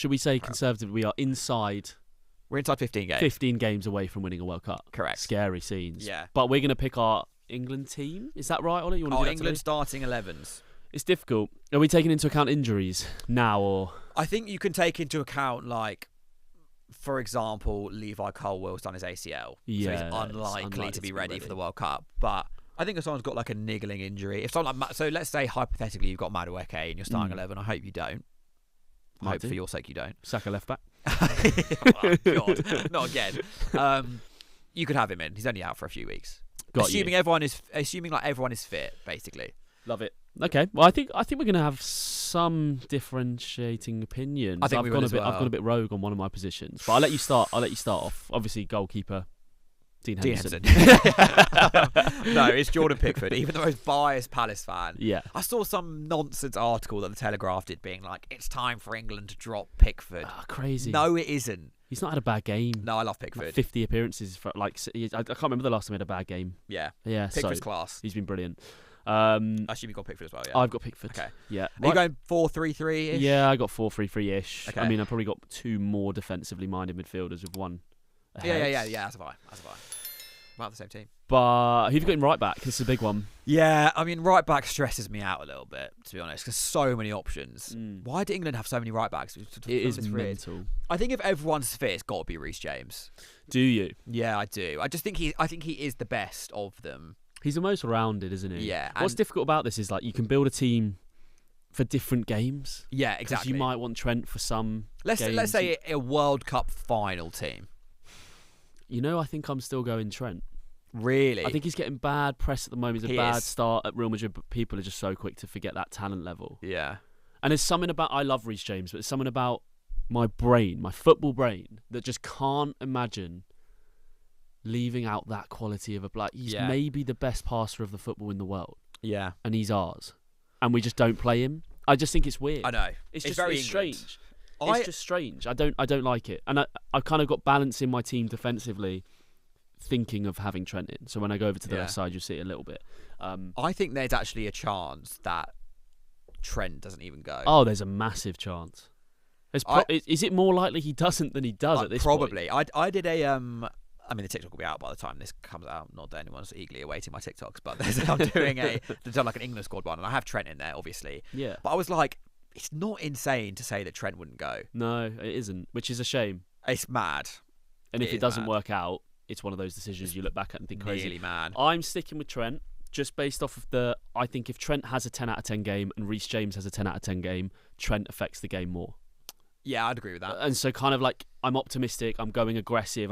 should we say conservatively, we are inside... We're inside 15 games. 15 games away from winning a World Cup. Correct. Scary scenes. Yeah. But we're going to pick our England team. Is that right, Ollie? You want to do that England today? starting 11s. It's difficult. Are we taking into account injuries now, or...? I think you can take into account, like, for example, Levi Colwell's done his ACL. Yeah, so he's unlikely to be ready for the World Cup. But I think if someone's got, like, a niggling injury... So let's say, hypothetically, you've got Madueke in your starting 11. I hope you don't. I hope for your sake you don't. Saka left back. Oh, God. Not again. You could have him in. He's only out for a few weeks. Assuming everyone is fit, basically. Love it. Okay. Well, I think we're going to have some differentiating opinions. I think I've gone a bit rogue on one of my positions, but I'll let you start off. Obviously, goalkeeper Dean Henderson. No, it's Jordan Pickford. Even the most biased Palace fan. Yeah. I saw some nonsense article that the Telegraph did, being like, "It's time for England to drop Pickford." Crazy. No, it isn't. He's not had a bad game. No, I love Pickford. Like 50 appearances for I can't remember the last time he had a bad game. Yeah. Pickford's class. He's been brilliant. I assume you got Pickford as well. Yeah. I've got Pickford. Okay. Yeah. Are you going 4-3-3-ish? Yeah, I got 4-3-3-ish. Okay. I mean, I probably got two more defensively minded midfielders with one ahead. Yeah. That's fine. About the same team. But who have you got in right back? This is a big one. Yeah, I mean, right back stresses me out a little bit, to be honest, because so many options. Why do England have so many right backs? It is mental. I think if everyone's fit, it's got to be Reece James. Do you? Yeah, I do. I think he is the best of them. He's the most rounded, isn't he? Yeah. What's difficult about this is like you can build a team for different games. Yeah, exactly. You might want Trent for some. Let's say a World Cup final team. I think I'm still going Trent. Really? I think he's getting bad press at the moment. He's a bad start at Real Madrid, but people are just so quick to forget that talent level. Yeah. And there's something about, I love Reece James, but there's something about my brain, my football brain, that just can't imagine leaving out that quality of a black. He's maybe the best passer of the football in the world. Yeah. And he's ours. And we just don't play him. I just think it's weird. I know. It's very strange. It's just strange. I don't like it. And I've kind of got balance in my team defensively, thinking of having Trent in. So when I go over to the left side, you'll see it a little bit. I think there's actually a chance that Trent doesn't even go. Oh, there's a massive chance. Is it more likely he doesn't than he does at this probably. point? I did a... I mean, the TikTok will be out by the time this comes out. Not that anyone's eagerly awaiting my TikToks, but I'm doing they've done like an England squad one, and I have Trent in there, obviously. Yeah. But I was like, it's not insane to say that Trent wouldn't go. No, it isn't, which is a shame. It's mad. And if it doesn't work out, it's one of those decisions you look back at and think crazy. Really mad. I'm sticking with Trent just based off of I think if Trent has a 10 out of 10 game and Reece James has a 10 out of 10 game, Trent affects the game more. Yeah, I'd agree with that. And so kind of like, I'm optimistic, I'm going aggressive,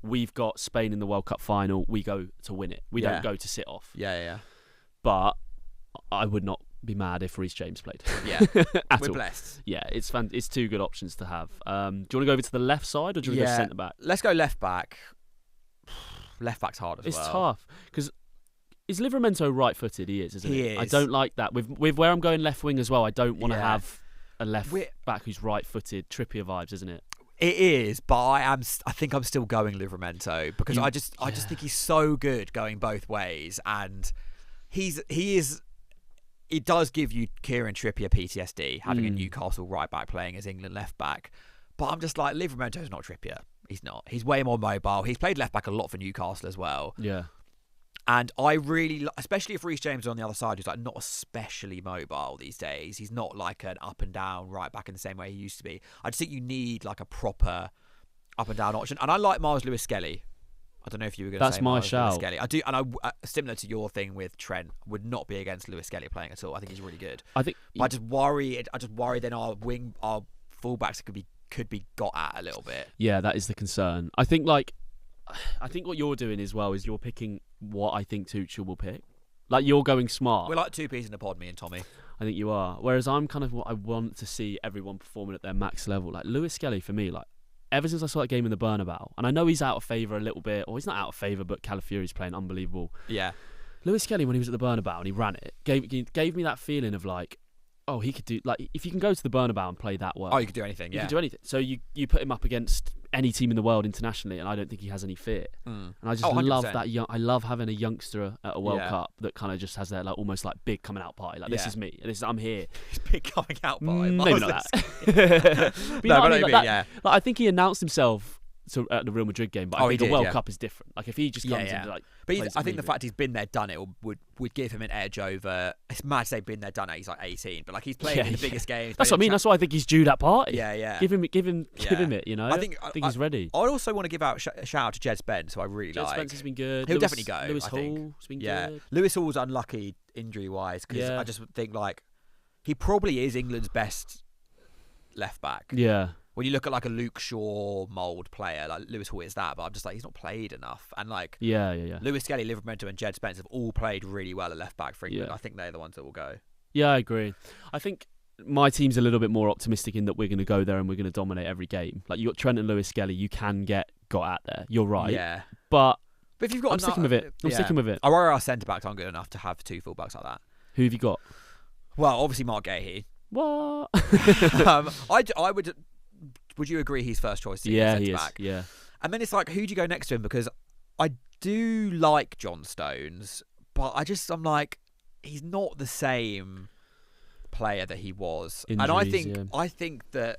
we've got Spain in the World Cup final, we go to win it. We don't go to sit off. Yeah. But I would not be mad if Reece James played. Yeah, we're blessed. Yeah, it's two good options to have. Do you want to go over to the left side or do you want to go centre back? Let's go left back. Left back's hard as well. It's tough because is Livramento right-footed? He is, isn't he? He is. I don't like that. With where I'm going left wing as well, I don't want to have a left back who's right-footed. Trippier vibes, isn't it? It is, but I think I'm still going Livramento because I just think he's so good going both ways, and he does give you Kieran Trippier PTSD having a Newcastle right back playing as England left back. But I'm just like, Livramento's not Trippier. He's not. He's way more mobile. He's played left back a lot for Newcastle as well. Yeah. And I really, especially if Reece James is on the other side, who's like not especially mobile these days. He's not like an up and down right back in the same way he used to be. I just think you need like a proper up and down option. And I like Miles Lewis-Skelly. I don't know if you were going to say that's my Miles shout. Lewis-Skelly. I do, and I similar to your thing with Trent, would not be against Lewis-Skelly playing at all. I think he's really good. But I just worry then our fullbacks could be got at a little bit. Yeah, that is the concern. I think what you're doing as well is you're picking what I think Tuchel will pick. Like, you're going smart. We're like two peas in a pod, me and Tommy. I think you are. Whereas I'm kind of what I want to see everyone performing at their max level. Like Lewis-Skelly for me, like ever since I saw that game in the Bernabeu, and I know he's out of favour a little bit, or he's not out of favour, but Calafiori's playing unbelievable. Yeah. Lewis-Skelly, when he was at the Bernabeu and he ran it, gave me that feeling of like, oh, he could do, like, if you can go to the Bernabeu and play that well. Oh, you could do anything, You could do anything. So you put him up against any team in the world internationally, and I don't think he has any fear. And I just love that I love having a youngster at a World Cup that kind of just has that like almost like big coming out party. Like this is me, and I'm here. Big coming out party. Maybe not that. But no, I mean, like, I think he announced himself at the Real Madrid game, but I think the World Cup is different. Like if he just comes in like. But I think the fact he's been there, done it, would give him an edge over. It's mad to say been there, done it. He's like 18, but like he's played in the biggest games. That's what I mean. That's why I think he's due that party. Yeah. Give him it. You know. I think he's ready. I also want to give out a shout out to Jed Spence, who I really like. Jed Spence has been good. He'll definitely go. Lewis Hall's been good. Lewis Hall's unlucky injury wise because I just think like he probably is England's best left back. Yeah. When you look at like a Luke Shaw mould player, like Lewis Hall is that, but I'm just like he's not played enough. And like Lewis Skelly, Livramento, and Jed Spence have all played really well at left back for England. I think they're the ones that will go. Yeah, I agree. I think my team's a little bit more optimistic in that we're going to go there and we're going to dominate every game. Like you got Trent and Lewis Skelly, you can get got at there. You're right. Yeah. But if you've got, I'm sticking with it. I'm sticking with it. I worry our centre backs aren't good enough to have two full backs like that. Who have you got? Well, obviously Mark Gahey. What? I would. Would you agree he's first choice? Yeah, he is. Back? Yeah. And then it's like, who do you go next to him? Because I do like John Stones, but I'm like, he's not the same player that he was. Injuries, and I think that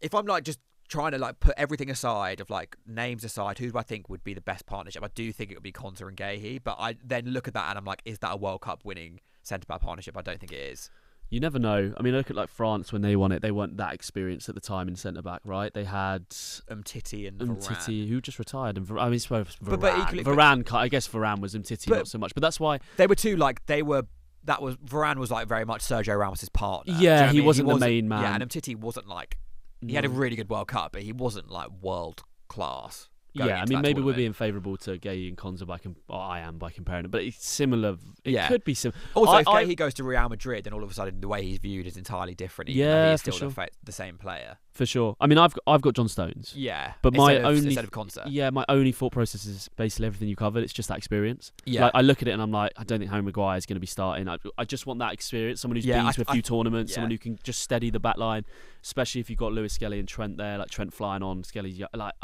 if I'm like just trying to like put everything aside of like names aside, who do I think would be the best partnership? I do think it would be Konsa and Gahey, but I then look at that and I'm like, is that a World Cup winning centre back partnership? I don't think it is. You never know. I mean, look at like France when they won it. They weren't that experienced at the time in centre back, right? They had Umtiti and Varane, who just retired. And I mean, Varane. But equally, Varane. I guess Varane was Umtiti, not so much. But that's why they were two. Like Varane was like very much Sergio Ramos's partner. Yeah, he wasn't the main man. Yeah, and Umtiti wasn't like he had a really good World Cup, but he wasn't like world class. Yeah, I mean, maybe we're being favourable to Gahey and Konsa I am by comparing it, but it's similar. It could be similar. Also, if Gahey goes to Real Madrid, then all of a sudden the way he's viewed is entirely different. Even though he's still the same player. For sure. I mean, I've got John Stones. Yeah, but instead of Konsa. Yeah, my only thought process is basically everything you covered. It's just that experience. Yeah, like, I look at it and I'm like, I don't think Harry Maguire is going to be starting. I just want that experience. Someone who's been to a few tournaments. Someone who can just steady the back line, especially if you've got Lewis Skelly and Trent there. Like Trent flying on, Skelly's like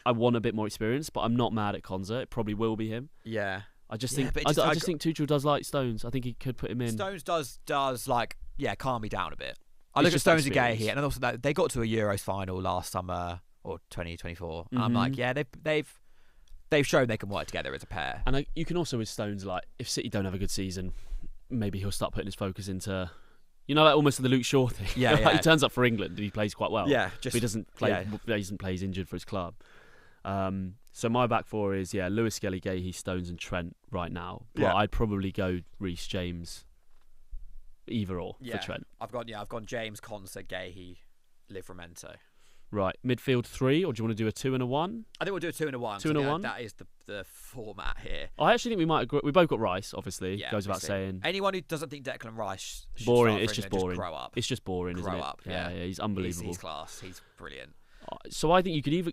I want a bit more experience, but I'm not mad at Konsa. It probably will be him. Yeah. I just think Tuchel does like Stones. I think he could put him in. Stones does like calm me down a bit. I look at Stones and Gahey here, and also that they got to a Euros final last summer or 2024. And I'm like, they've shown they can work together as a pair. And you can also with Stones, like if City don't have a good season, maybe he'll start putting his focus into. You know, like almost the Luke Shaw thing. Yeah, like he turns up for England and he plays quite well. Yeah, but he doesn't play. He doesn't play. He's injured for his club. So my back four is Lewis Skelly, Gahey, Stones, and Trent right now. But I'd probably go Reece James, either or for Trent. I've gone James, Konsa, Gahey, Livramento. Right, midfield three, or do you want to do a 2 and a 1? I think we'll do a 2 and a 1. 2 and a 1. That is the format here. I actually think we might agree. We both got Rice, obviously. Yeah, goes without saying. Anyone who doesn't think Declan Rice should boring. Start It's just boring. Just grow up. It's just boring, isn't it? Grow up. Yeah, he's unbelievable. He's class. He's brilliant. So I think you could either.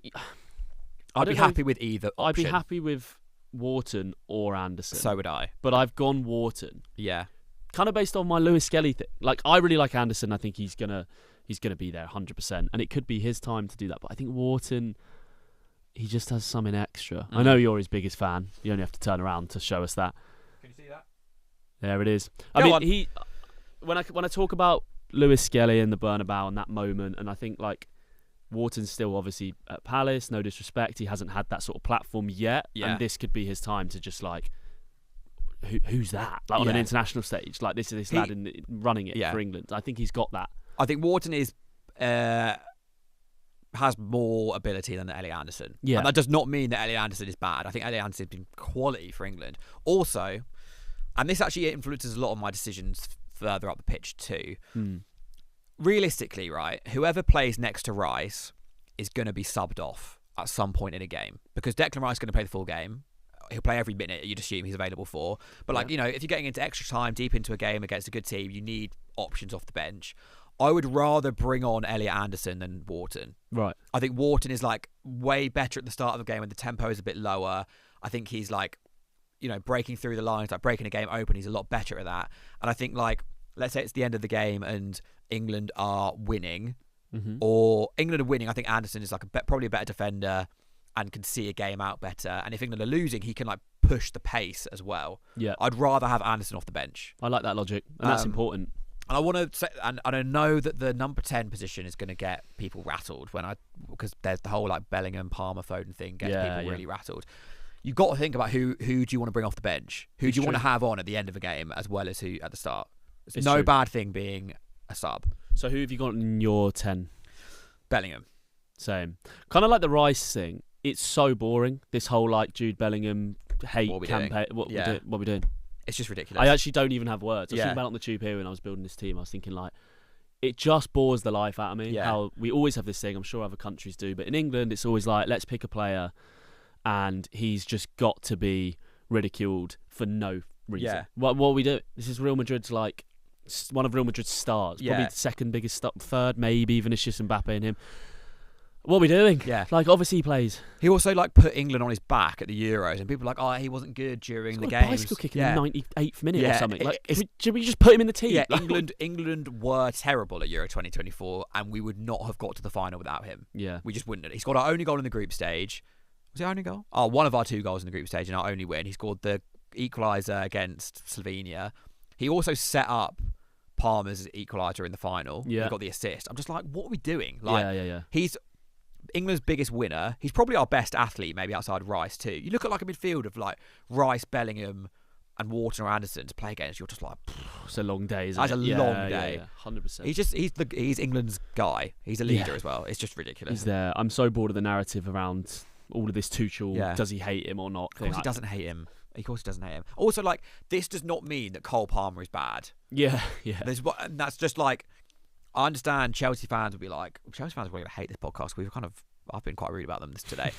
I'd be happy with either option. I'd be happy with Wharton or Anderson. So would I. But I've gone Wharton. Yeah. Kind of based on my Lewis Skelly thing. Like I really like Anderson. I think he's gonna be there 100%, and it could be his time to do that. But I think Wharton, he just has something extra. I know you're his biggest fan. You only have to turn around to show us that. Can you see that? There it is. When I talk about Lewis Skelly and the Bernabeu and that moment, and I think like Wharton's still obviously at Palace. No disrespect, he hasn't had that sort of platform yet, and this could be his time to just like. Who's that? Like on an international stage, like this lad running it for England. I think he's got that. I think Wharton has more ability than Elliot Anderson. Yeah. And that does not mean that Elliot Anderson is bad. I think Elliot Anderson has been quality for England. Also, and this actually influences a lot of my decisions further up the pitch too. Realistically, right, whoever plays next to Rice is going to be subbed off at some point in a game because Declan Rice is going to play the full game. He'll play every minute you'd assume he's available for. But if you're getting into extra time, deep into a game against a good team, you need options off the bench. I would rather bring on Elliot Anderson than Wharton. Right. I think Wharton is like way better at the start of the game when the tempo is a bit lower. I think he's like, breaking through the lines, like breaking a game open. He's a lot better at that. And I think like, let's say it's the end of the game and England are winning. or England are winning, I think Anderson is like probably a better defender and can see a game out better. And if England are losing, he can like push the pace as well. Yeah, I'd rather have Anderson off the bench. I like that logic, and that's important. And I want to say, and I know that the number 10 position is going to get people rattled because there's the whole like Bellingham, Palmer, Foden thing gets people really rattled. You've got to think about who do you want to bring off the bench? Who do you want to have on at the end of a game as well as who at the start? It's no bad thing being a sub. So who have you got in your 10? Bellingham. Same. Kind of like the Rice thing. It's so boring. This whole like Jude Bellingham hate campaign. What are we doing? It's just ridiculous. I actually don't even have words. I was thinking about it on the tube here when I was building this team. I was thinking like, it just bores the life out of me. How we always have this thing. I'm sure other countries do, but in England it's always like, let's pick a player, and he's just got to be ridiculed for no reason. Yeah. What are we doing? This is Real Madrid's like one of Real Madrid's stars. Probably the second biggest, third maybe Vinicius, Mbappe, and him. What are we doing? Yeah. Like, obviously he plays. He also like put England on his back at the Euros, and people were like, oh, he wasn't good during the games. Bicycle kick in the 98th minute or something. Like, should we just put him in the team? Yeah, like, England were terrible at Euro 2024, and we would not have got to the final without him. Yeah. We just wouldn't have. He scored our only goal in the group stage. Was it our only goal? Oh, one of our 2 goals in the group stage and our only win. He scored the equaliser against Slovenia. He also set up Palmer's equaliser in the final. Yeah. He got the assist. I'm just like, what are we doing? Like, yeah. He's England's biggest winner. He's probably our best athlete, maybe outside Rice too. You look at like a midfield of like Rice, Bellingham, and Wharton or Anderson to play against. You're just like, it's a long day. That's a long day. 100%. He's England's guy. He's a leader as well. It's just ridiculous. He's there. I'm so bored of the narrative around all of this Tuchel. Yeah. Does he hate him or not? Of course he doesn't hate him. Of course he doesn't hate him. Also, like, this does not mean that Cole Palmer is bad. Yeah. And that's just like, I understand Chelsea fans will be like, Chelsea fans are really going to hate this podcast. I've been quite rude about them today.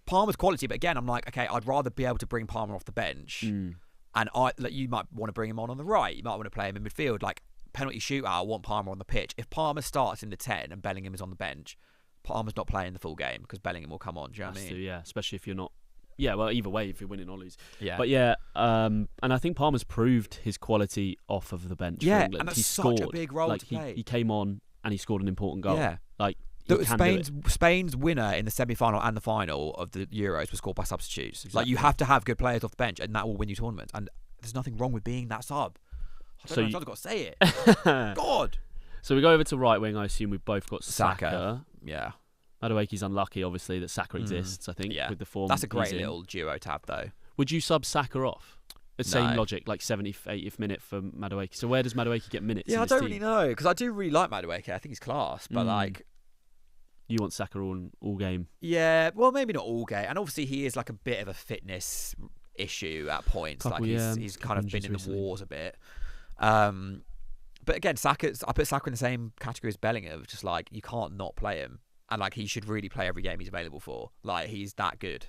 Palmer's quality, but again, I'm like, okay, I'd rather be able to bring Palmer off the bench, and you might want to bring him on the right. You might want to play him in midfield, like penalty shootout. I want Palmer on the pitch. If Palmer starts in the 10 and Bellingham is on the bench, Palmer's not playing the full game because Bellingham will come on. Do you know what I mean? Yeah, especially if you're not. Yeah, well, either way, if you're winning or lose. Yeah. But and I think Palmer's proved his quality off of the bench. Yeah, for England. and that's he such scored. A big role like, to play. He came on and he scored an important goal. Yeah. Like, Spain's winner in the semi-final and the final of the Euros was scored by substitutes. Exactly. Like, you have to have good players off the bench, and that will win you tournaments. And there's nothing wrong with being that sub. I don't know, I've got to say it. God. So we go over to right wing. I assume we've both got Saka. Yeah. Madueke's unlucky, obviously, that Saka exists. I think with the form. That's a great little duo to have, though. Would you sub Saka off? The same logic, like 70th, 80th minute for Madueke. So where does Madueke get minutes? Yeah, in I don't really know, because I do really like Madueke. I think he's class, but like. You want Saka all game? Yeah, well, maybe not all game. And obviously, he is like a bit of a fitness issue at points. He's kind of been in the wars a bit. But again, I put Saka in the same category as Bellingham. Just like, you can't not play him, and like, he should really play every game he's available for. Like, he's that good,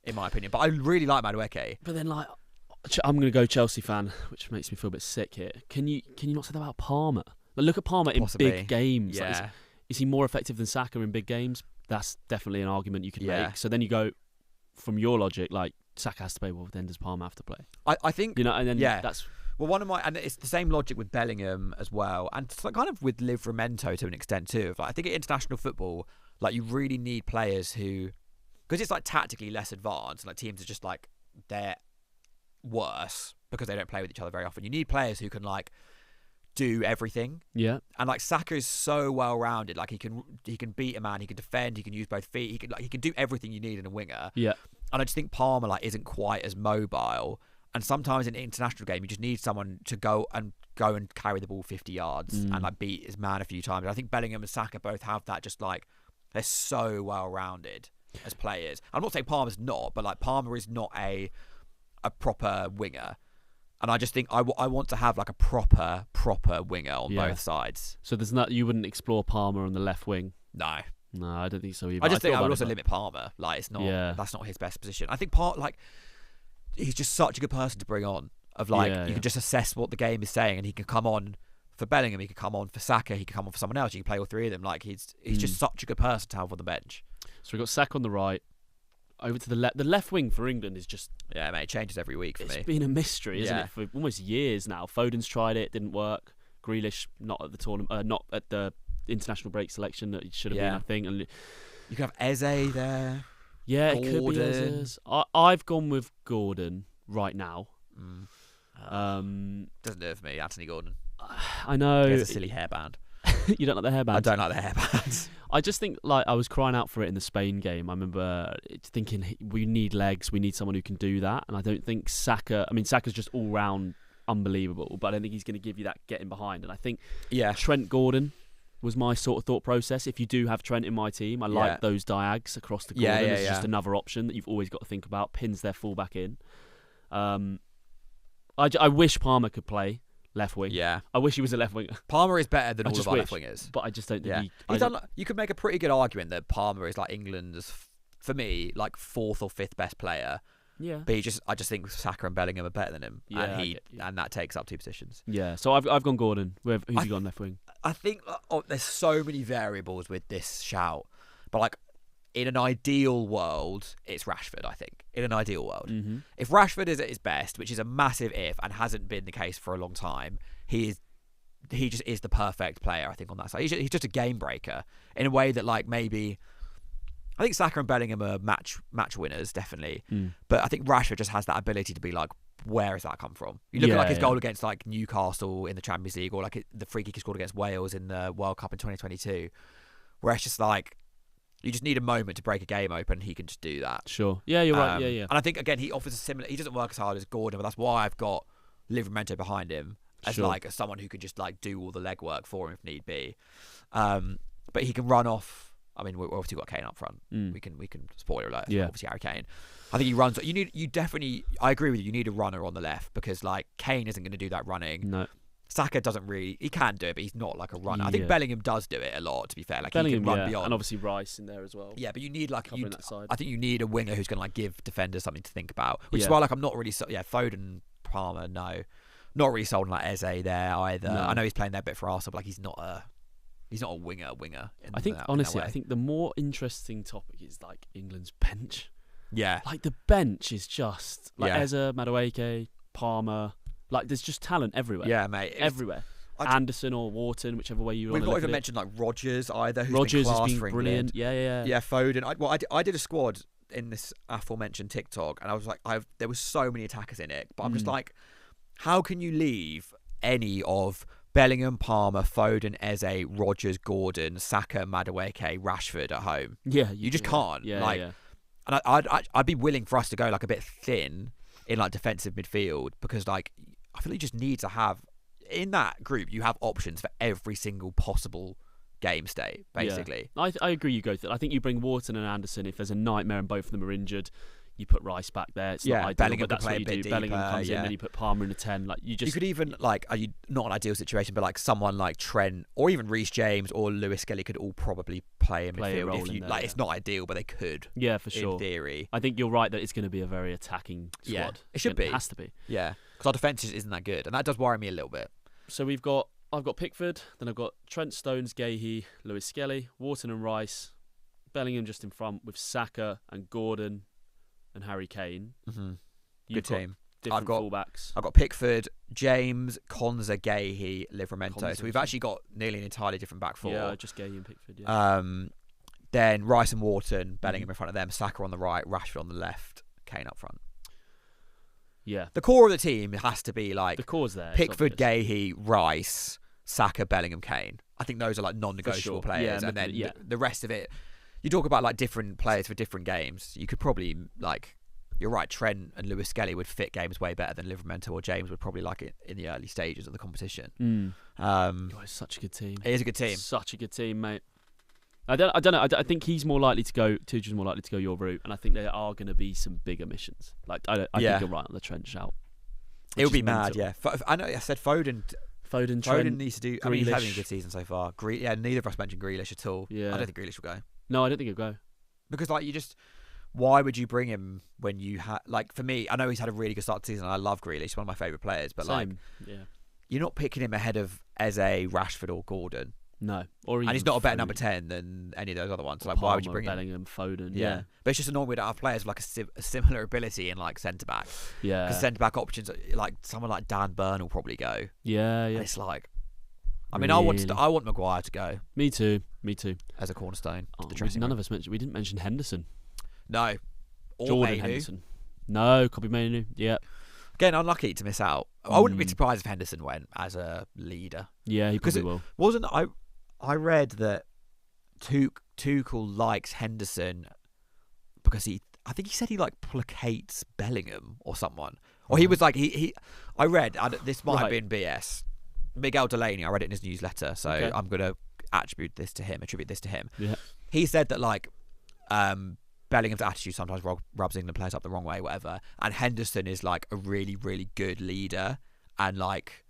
in my opinion. But I really like Madueke. But then, like, I'm going to go Chelsea fan, which makes me feel a bit sick here. Can you not say that about Palmer? Like, look at Palmer in big games. Yeah. Like, is he more effective than Saka in big games? That's definitely an argument you could make. So then you go, from your logic, like, Saka has to play, well, then does Palmer have to play? I think, and then that's. Well, and it's the same logic with Bellingham as well, and it's like kind of with Livramento to an extent too. Like, I think in international football, like, you really need players who, because it's like tactically less advanced. Like, teams are just like, they're worse because they don't play with each other very often. You need players who can like do everything. Yeah. And like, Saka is so well rounded. Like, he can beat a man, he can defend, he can use both feet, he can do everything you need in a winger. Yeah. And I just think Palmer like isn't quite as mobile. And sometimes in an international game, you just need someone to go and carry the ball 50 yards and like beat his man a few times. And I think Bellingham and Saka both have that. Just like, they're so well rounded as players. I'm not saying Palmer's not, but like, Palmer is not a proper winger. And I just think I want to have like a proper winger on both sides. So you wouldn't explore Palmer on the left wing? No, I don't think so either. I just think I would also limit Palmer. Like, it's not. That's not his best position. I think he's just such a good person to bring on. Of like, you can just assess what the game is saying, and he can come on for Bellingham, he can come on for Saka, he can come on for someone else. You can play all three of them. Like, he's just such a good person to have on the bench. So we've got Saka on the right. Over to the left. The left wing for England is just... Yeah, mate, it changes every week for me. It's been a mystery, isn't it, for almost years now. Foden's tried it, didn't work. Grealish, not at the tournament, not at the international break selection that he should have been, I think. And you can have Eze there. Yeah, Gordon. it could be Eze's. I've gone with Gordon right now. Doesn't do it for me, Anthony Gordon. I know. He has a silly hairband. You don't like the hairband? I don't like the hairbands. I just think, like, I was crying out for it in the Spain game. I remember thinking, we need legs, we need someone who can do that. And I don't think Saka's just all round unbelievable, but I don't think he's going to give you that getting behind. And I think Trent Gordon was my sort of thought process. If you do have Trent in my team, I like those diags across the Gordon. It's just another option that you've always got to think about. Pins their fullback in. I wish Palmer could play left wing. Yeah, I wish he was a left winger. Palmer is better than all of our left wingers, but I just don't think you could make a pretty good argument that Palmer is like England's, for me, like 4th or 5th best player. Yeah, but I just think Saka and Bellingham are better than him, and that takes up 2 positions. Yeah, so I've gone Gordon. Who's you gone left wing? I think there's so many variables with this shout, but like in an ideal world, it's Rashford. I think in an ideal world, if Rashford is at his best, which is a massive if and hasn't been the case for a long time, he just is the perfect player. I think on that side, he's just a game breaker in a way that like maybe. I think Saka and Bellingham are match winners, definitely. But I think Rashford just has that ability to be like, where has that come from? You look at like his goal against like Newcastle in the Champions League, or like the free kick he scored against Wales in the World Cup in 2022, where it's just like, you just need a moment to break a game open, he can just do that. Sure. Yeah, you're right. Yeah. And I think, again, he offers a similar... He doesn't work as hard as Gordon, but that's why I've got Livramento behind him as as someone who can just like do all the legwork for him if need be. But he can run off... I mean, we've obviously got Kane up front. We can spoiler alert. Obviously Harry Kane. I think he runs. You definitely. I agree with you. You need a runner on the left because like Kane isn't going to do that running. No. Saka doesn't really. He can do it, but he's not like a runner. I think Bellingham does do it a lot. To be fair, like Bellingham, he can run beyond, and obviously Rice in there as well. Yeah, but you need like that side. I think you need a winger who's going to like give defenders something to think about. Which is why like I'm not really. Foden, Palmer, no, not really sold on like Eze there either. No. I know he's playing there a bit for Arsenal, but like he's not a winger. I think honestly, I think the more interesting topic is like England's bench. Yeah, like the bench is just like Eze, Madueke, Palmer. Like there's just talent everywhere. Yeah, mate, everywhere. Anderson or Wharton, whichever way you want to look at it. We've not even mentioned like Rodgers either. Who's Rodgers has been brilliant. Yeah. Foden. I did a squad in this aforementioned TikTok, and I was like, there was so many attackers in it, but I'm just like, how can you leave any of Bellingham, Palmer, Foden, Eze, Rodgers, Gordon, Saka, Madueke, Rashford at home? Yeah, you just can't. And I'd be willing for us to go like a bit thin in like defensive midfield because like I feel like you just need to have in that group you have options for every single possible game state basically. I agree. You go through. I think you bring Wharton and Anderson if there's a nightmare and both of them are injured. You put Rice back there. It's not ideal, Bellingham but that's play what you a bit do. deeper, Bellingham comes in, then you put Palmer in a 10. Like you could even like, are you not an ideal situation, but like someone like Trent or even Reece James or Lewis Skelly could all probably play in midfield. If you like, it's not ideal, but they could. Yeah, for sure. In theory, I think you're right that it's going to be a very attacking squad. Yeah, it should be. It has to be. Yeah, because our defence isn't that good, and that does worry me a little bit. So I've got Pickford, then I've got Trent, Stones, Gahey, Lewis Skelly, Wharton and Rice, Bellingham just in front with Saka and Gordon and Harry Kane. Good team. Different fullbacks. I've got Pickford, James, Konza, Gahey, Livramento. So we've actually got nearly an entirely different back four. Yeah, just Gahey and Pickford. Yeah. Then Rice and Wharton, Bellingham in front of them, Saka on the right, Rashford on the left, Kane up front. Yeah. The core of the team has to be like the core's there. Pickford, Gahey, Rice, Saka, Bellingham, Kane. I think those are like non-negotiable players. And then the rest of it, you talk about like different players for different games. You could probably like, you're right, Trent and Lewis Skelly would fit games way better than Livramento or James would probably like it in the early stages of the competition. It's such a good team. It is a good team. Such a good team, mate. I don't know. I think he's more likely to go. Tuchel's more likely to go your route, and I think there are going to be some bigger missions. Like I think you're right on the Trent shout. It would be mad, yeah. I know. I said Foden. Trent, needs to do. Grealish. I mean, he's having a good season so far. Neither of us mentioned Grealish at all. Yeah, I don't think Grealish will go. No, I don't think he'll go because like why would you bring him when you had like for me? I know he's had a really good start to the season. I love Grealish, one of my favourite players, but you're not picking him ahead of Eze, Rashford, or Gordon. No, and he's not a better number 10 than any of those other ones. So like, Palmer, why would you bring Bellingham, Foden? Yeah, but it's just annoying we don't have players with like a similar ability in like centre back. Yeah, because centre back options like someone like Dan Burn will probably go. Yeah. And it's like, I mean, Really? I want Maguire to go Me too. as a cornerstone. Oh, To the dressing none room. of us mentioned. We didn't mention Henderson. No. Or Jordan Mainu. Henderson. No, could be Mainu. Yeah. Again, unlucky to miss out. I wouldn't be surprised if Henderson went as a leader. Yeah, he probably will. I read that Tuchel likes Henderson because I think he said he like placates Bellingham or someone. Or he was like I read this might have been BS. Miguel Delaney, I read it in his newsletter, so I'm gonna attribute this to him. Yeah. He said that like Bellingham's attitude sometimes rubs England players up the wrong way, whatever. And Henderson is like a really, really good leader, and like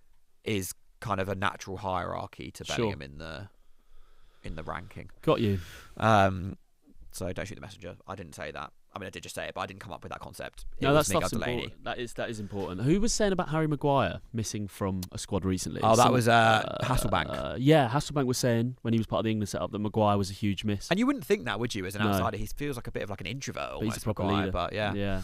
is kind of a natural hierarchy to Bellingham in the ranking. Got you. So don't shoot the messenger. I didn't say that. I mean, I did just say it, but I didn't come up with that concept. No, that's important. That is important. Who was saying about Harry Maguire missing from a squad recently? Oh, that was Hasselbank. Yeah, Hasselbank was saying when he was part of the England setup that Maguire was a huge miss. And you wouldn't think that, would you, as an outsider? He feels like a bit of like an introvert almost, he's a proper Maguire, leader. But yeah.